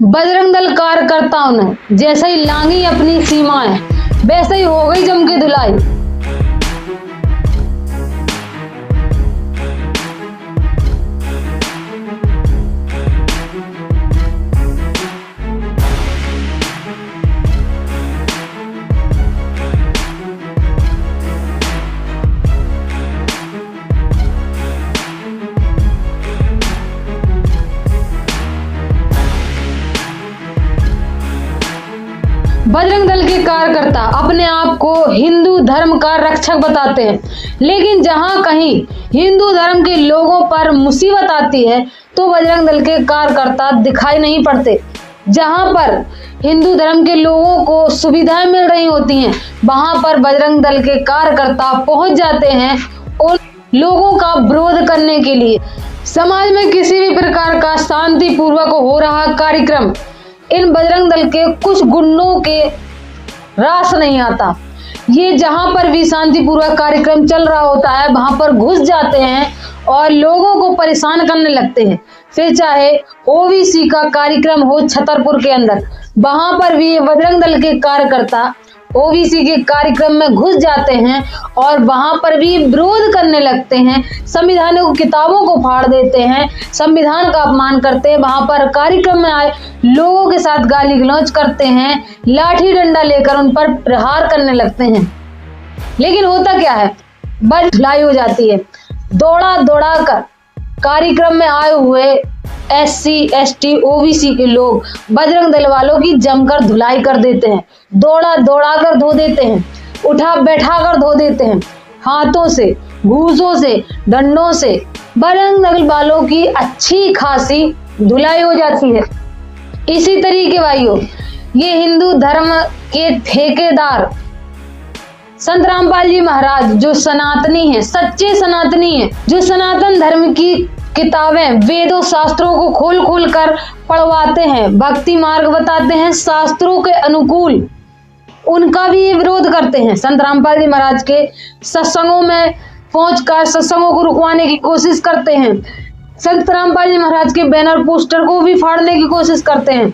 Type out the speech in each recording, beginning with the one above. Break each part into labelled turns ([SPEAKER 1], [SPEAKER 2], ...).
[SPEAKER 1] बजरंग दल कार्यकर्ताओं ने जैसे ही लांगी अपनी सीमाएं, वैसे ही हो गई जम के धुलाई। बजरंग दल के कार्यकर्ता अपने आप को हिंदू धर्म का रक्षक बताते हैं, लेकिन जहां कहीं हिंदू धर्म के लोगों पर मुसीबत आती है तो बजरंग दल के कार्यकर्ता दिखाई नहीं पड़ते। जहां पर हिंदू धर्म के लोगों को सुविधाएं मिल रही होती हैं, वहां पर बजरंग दल के कार्यकर्ता पहुंच जाते हैं और लोगों का विरोध करने के लिए। समाज में किसी भी प्रकार का शांतिपूर्वक हो रहा कार्यक्रम इन बजरंग दल के कुछ गुंडों के रास नहीं आता। ये जहां पर भी शांतिपूर्वक कार्यक्रम चल रहा होता है वहां पर घुस जाते हैं और लोगों को परेशान करने लगते हैं। फिर चाहे ओबीसी का कार्यक्रम हो छतरपुर के अंदर, वहां पर भी बजरंग दल के कार्यकर्ता ओबीसी के कार्यक्रम में घुस जाते हैं और वहां पर भी विरोध करने लगते हैं। संविधानिक किताबों को फाड़ देते हैं, संविधान का अपमान करते हैं, वहां पर कार्यक्रम में आए लोगों के साथ गाली गलौज करते हैं, लाठी डंडा लेकर उन पर प्रहार करने लगते हैं। लेकिन होता क्या है, बड़ी धुलाई हो जाती है। दौड़ा दौड़ा कर कार्यक्रम में आए हुए SC ST OBC के लोग बजरंग दल वालों की जमकर धुलाई कर देते हैं, दौड़ा दौड़ा कर धो देते हैं, उठा बैठा कर धो देते हैं, हाथों से, घूसों से, डंडों से बजरंग दल वालों की अच्छी खासी धुलाई हो जाती है। इसी तरीके भाइयों, ये हिंदू धर्म के ठेकेदार संत रामपाल जी महाराज जो सनातनी हैं, सच्चे सनातनी हैं, जो सनातन धर्म की किताबें वेदों शास्त्रों को खोल खोल कर पढ़वाते हैं, भक्ति मार्ग बताते हैं शास्त्रों के अनुकूल, उनका भी ये विरोध करते हैं। संत रामपाल जी महाराज के सत्संगों में पहुंचकर सत्संगों को रुकवाने की कोशिश करते हैं। संत रामपाल जी महाराज के बैनर पोस्टर को भी फाड़ने की कोशिश करते हैं।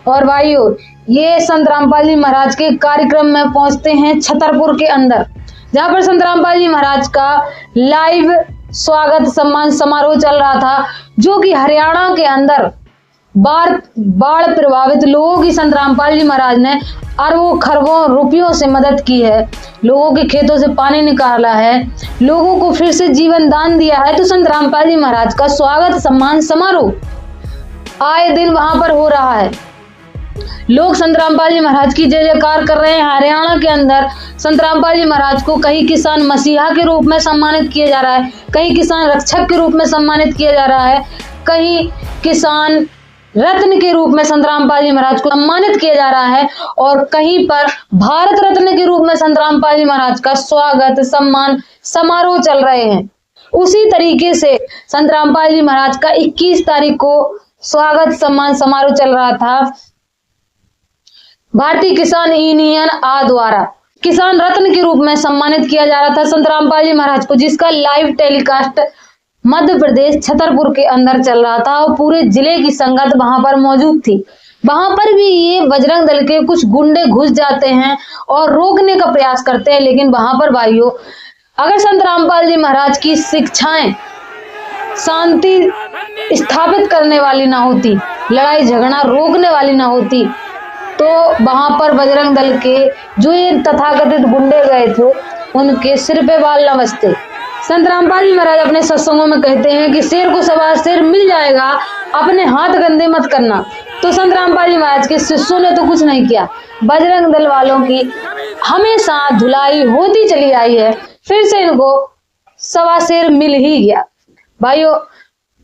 [SPEAKER 1] और भाइयों, ये संत रामपाल जी महाराज के कार्यक्रम में पहुंचते हैं छतरपुर के अंदर, जहां पर संत रामपाल जी महाराज का लाइव स्वागत सम्मान समारोह चल रहा था, जो कि हरियाणा के अंदर बाढ़ प्रभावित लोगों की संत रामपाल जी महाराज ने अरबों खरबों रुपयों से मदद की है, लोगों के खेतों से पानी निकाला है, लोगों को फिर से जीवन दान दिया है। तो संत रामपाल जी महाराज का स्वागत सम्मान समारोह आए दिन वहां पर हो रहा है। लोग संत रामपाल जी महाराज की जय जयकार कर रहे हैं। हरियाणा के अंदर संत रामपाल जी महाराज को कहीं किसान मसीहा के रूप में सम्मानित किया जा रहा है, कहीं किसान रक्षक के रूप में सम्मानित किया जा रहा है, कहीं किसान रत्न के रूप में संत रामपाल जी महाराज को सम्मानित किया जा रहा है, और कहीं पर भारत रत्न के रूप में संत रामपाल जी महाराज का स्वागत सम्मान समारोह चल रहे हैं। उसी तरीके से संत रामपाल जी महाराज का 21 तारीख को स्वागत सम्मान समारोह चल रहा था भारतीय किसान यूनियन आ द्वारा। किसान रत्न के रूप में सम्मानित किया जा रहा था संत रामपाल जी महाराज को, जिसका लाइव टेलीकास्ट मध्य प्रदेश छतरपुर के अंदर चल रहा था और पूरे जिले की संगत वहां पर मौजूद थी। वहां पर भी ये बजरंग दल के कुछ गुंडे घुस जाते हैं और रोकने का प्रयास करते हैं। लेकिन वहां पर भाइयों, अगर संत रामपाल जी महाराज की शिक्षाएं शांति स्थापित करने वाली ना होती, लड़ाई झगड़ा रोकने वाली ना होती, तो वहां पर बजरंग दल के जो ये तथाकथित गुंडे गए थे उनके सिर पे बाल न बचते। संत रामपाल जी महाराज अपने सत्संगों में कहते हैं कि शेर को सवा शेर मिल जाएगा, अपने हाथ गंदे मत करना। तो संत रामपाल जी महाराज के शिष्यों ने तो कुछ नहीं किया, बजरंग दल वालों की हमेशा धुलाई होती चली आई है, फिर से इनको सवा शेर मिल ही गया। भाइयों,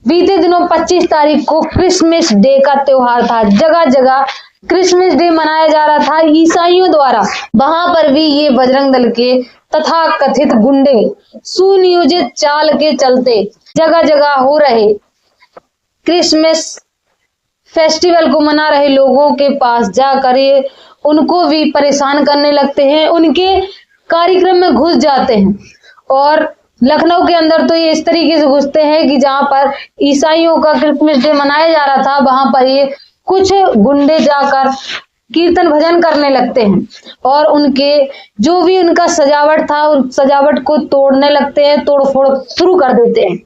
[SPEAKER 1] बीते दिनों 25 तारीख को क्रिसमस डे का त्योहार था, जगह जगह क्रिसमस डे मनाया जा रहा था ईसाइयों द्वारा। वहां पर भी ये बजरंग दल के तथा कथित गुंडे सुनियोजित चाल के चलते जगह जगह हो रहे क्रिसमस फेस्टिवल को मना रहे लोगों के पास जाकर ये उनको भी परेशान करने लगते हैं, उनके कार्यक्रम में घुस जाते हैं। और लखनऊ के अंदर तो ये इस तरीके से घुसते हैं कि जहां पर ईसाइयों का क्रिसमस डे मनाया जा रहा था, वहां पर ये कुछ गुंडे जाकर कीर्तन भजन करने लगते हैं और उनके जो भी उनका सजावट था उस सजावट को तोड़ने लगते हैं, तोड़ फोड़ शुरू कर देते हैं।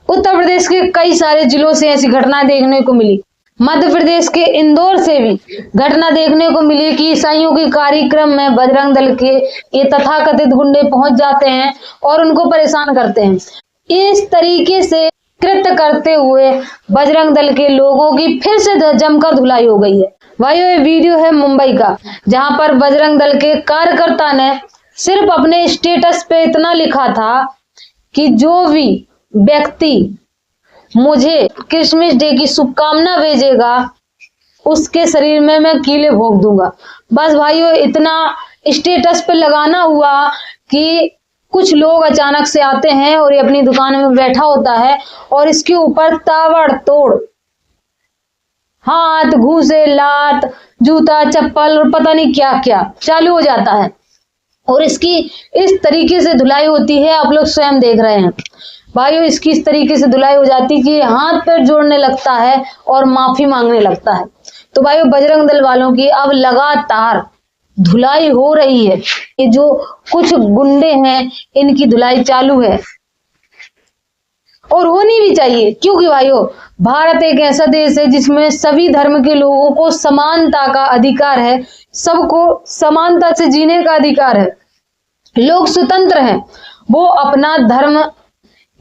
[SPEAKER 1] उत्तर प्रदेश के कई सारे जिलों से ऐसी घटना देखने को मिली। मध्य प्रदेश के इंदौर से भी घटना देखने को मिली कि ईसाइयों के कार्यक्रम में बजरंग दल के ये तथाकथित गुंडे पहुंच जाते हैं और उनको परेशान करते हैं। इस तरीके से कृत्य करते हुए बजरंग दल के लोगों की फिर से जमकर धुलाई हो गई है। भाइयों, ये वीडियो है मुंबई का, जहां पर बजरंग दल के कार्यकर्ता ने सिर्फ अपने स्टेटस पे इतना लिखा था कि जो भी व्यक्ति मुझे क्रिसमस डे की शुभकामना भेजेगा उसके शरीर में मैं कीले भोंक दूंगा। बस भाइयों, इतना स्टेटस पे लगाना हुआ कि कुछ लोग अचानक से आते हैं और ये अपनी दुकान में बैठा होता है और इसके ऊपर ताबड़तोड़ हाथ, घूंसे, लात, जूता, चप्पल और पता नहीं क्या क्या चालू हो जाता है और इसकी इस तरीके से धुलाई होती है। आप लोग स्वयं देख रहे हैं भाइयों, इसकी इस तरीके से धुलाई हो जाती है कि हाथ पैर जोड़ने लगता है और माफी मांगने लगता है। तो भाइयों, बजरंग दल वालों की अब लगातार धुलाई हो रही है। ये जो कुछ गुंडे हैं इनकी धुलाई चालू है और होनी भी चाहिए, क्योंकि भाइयों भारत एक ऐसा देश है जिसमें सभी धर्म के लोगों को समानता का अधिकार है, सबको समानता से जीने का अधिकार है। लोग स्वतंत्र हैं, वो अपना धर्म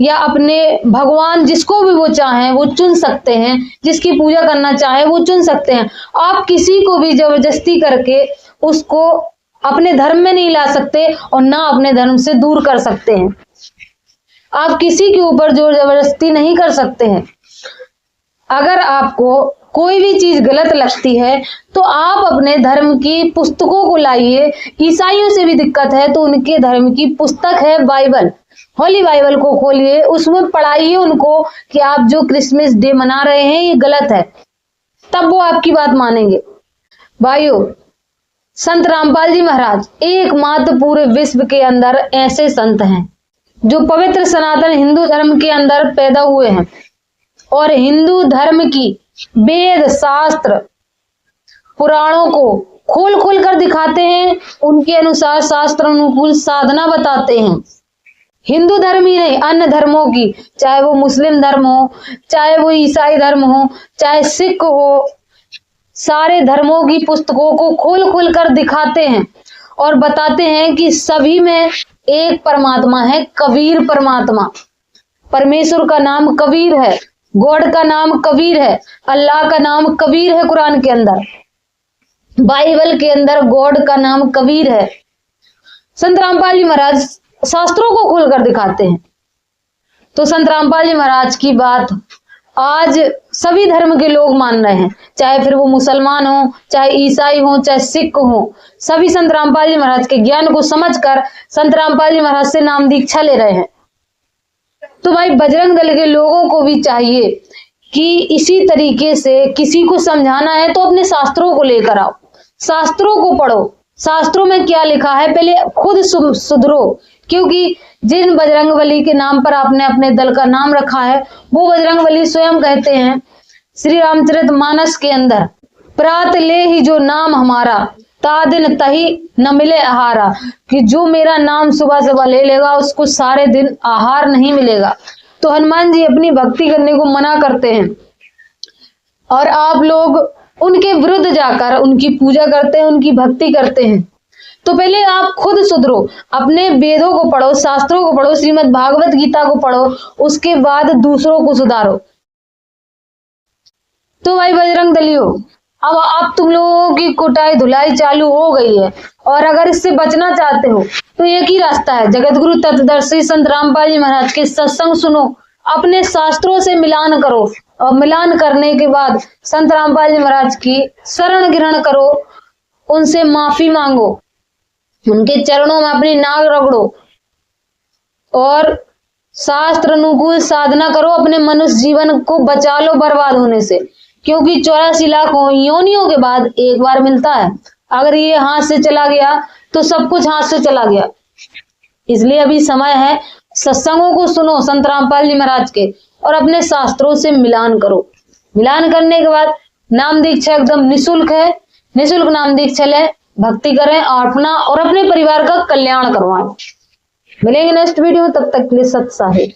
[SPEAKER 1] या अपने भगवान जिसको भी वो चाहें वो चुन सकते हैं, जिसकी पूजा करना चाहे वो चुन सकते हैं। आप किसी को भी जबरदस्ती करके उसको अपने धर्म में नहीं ला सकते और ना अपने धर्म से दूर कर सकते हैं। आप किसी के ऊपर जोर जबरदस्ती नहीं कर सकते हैं। अगर आपको कोई भी चीज गलत लगती है तो आप अपने धर्म की पुस्तकों को लाइए। ईसाइयों से भी दिक्कत है तो उनके धर्म की पुस्तक है बाइबल, होली बाइबल को खोलिए, उसमें पढ़ाइए उनको कि आप जो क्रिसमस डे मना रहे हैं ये गलत है, तब वो आपकी बात मानेंगे। भाइयों, संत रामपाल जी महाराज एकमात्र पूरे विश्व के अंदर ऐसे संत हैं जो पवित्र सनातन हिंदू धर्म के अंदर पैदा हुए हैं और हिंदू धर्म की वेद शास्त्र पुराणों को खोल खोल कर दिखाते हैं, उनके अनुसार शास्त्र अनुकूल साधना बताते हैं। हिंदू धर्म ही नहीं, अन्य धर्मों की, चाहे वो मुस्लिम धर्म हो, चाहे वो ईसाई धर्म हो, चाहे सिख हो, सारे धर्मों की पुस्तकों को खोल खोल कर दिखाते हैं और बताते हैं कि सभी में एक परमात्मा है, कबीर परमात्मा। परमेश्वर का नाम कबीर है, गॉड का नाम कबीर है, अल्लाह का नाम कबीर है। कुरान के अंदर, बाइबल के अंदर गॉड का नाम कबीर है। संत रामपाल जी महाराज शास्त्रों को खोलकर दिखाते हैं। तो संत रामपाल जी महाराज की बात आज सभी धर्म के लोग मान रहे हैं, चाहे फिर वो मुसलमान हो, चाहे ईसाई हो, चाहे सिख हो, सभी संत रामपाल जी महाराज के ज्ञान को समझकर संत रामपाल जी महाराज से नाम दीक्षा ले रहे हैं। तो भाई बजरंग दल के लोगों को भी चाहिए कि इसी तरीके से किसी को समझाना है तो अपने शास्त्रों को लेकर आओ, शास्त्रों को पढ़ो, शास्त्रों में क्या लिखा है पहले खुद सुधरो। क्योंकि जिन बजरंगबली के नाम पर आपने अपने दल का नाम रखा है वो बजरंगबली स्वयं कहते हैं श्री रामचरितमानस के अंदर, प्रात ले ही जो नाम हमारा तादिन तही न मिले आहारा, कि जो मेरा नाम सुबह सुबह ले लेगा उसको सारे दिन आहार नहीं मिलेगा। तो हनुमान जी अपनी भक्ति करने को मना करते हैं और आप लोग उनके विरुद्ध जाकर उनकी पूजा करते हैं, उनकी भक्ति करते हैं। तो पहले आप खुद सुधरो, अपने वेदों को पढ़ो, शास्त्रों को पढ़ो, श्रीमद् भागवत गीता को पढ़ो, उसके बाद दूसरों को सुधारो। तो भाई बजरंग दलियों, अब तुम लोगों की कुटाई धुलाई चालू हो गई है और अगर इससे बचना चाहते हो तो एक ही रास्ता है, जगत गुरु तत्वदर्शी संत रामपाल जी महाराज के सत्संग सुनो, अपने शास्त्रों से मिलान करो और मिलान करने के बाद संत रामपाल जी महाराज की शरण ग्रहण करो, उनसे माफी मांगो, उनके चरणों में अपनी नाक रगड़ो और शास्त्र अनुकूल साधना करो, अपने मनुष्य जीवन को बचा लो बर्बाद होने से। क्योंकि 84 लाख योनियों के बाद एक बार मिलता है, अगर ये हाथ से चला गया तो सब कुछ हाथ से चला गया। इसलिए अभी समय है, सत्संगों को सुनो संत रामपाल जी महाराज के और अपने शास्त्रों से मिलान करो। मिलान करने के बाद नाम दीक्षा एकदम निःशुल्क है, निःशुल्क नाम दीक्षा ले, भक्ति करें और अपने परिवार का कल्याण करवाएं। मिलेंगे नेक्स्ट वीडियो, तब तक के लिए सत साहिब।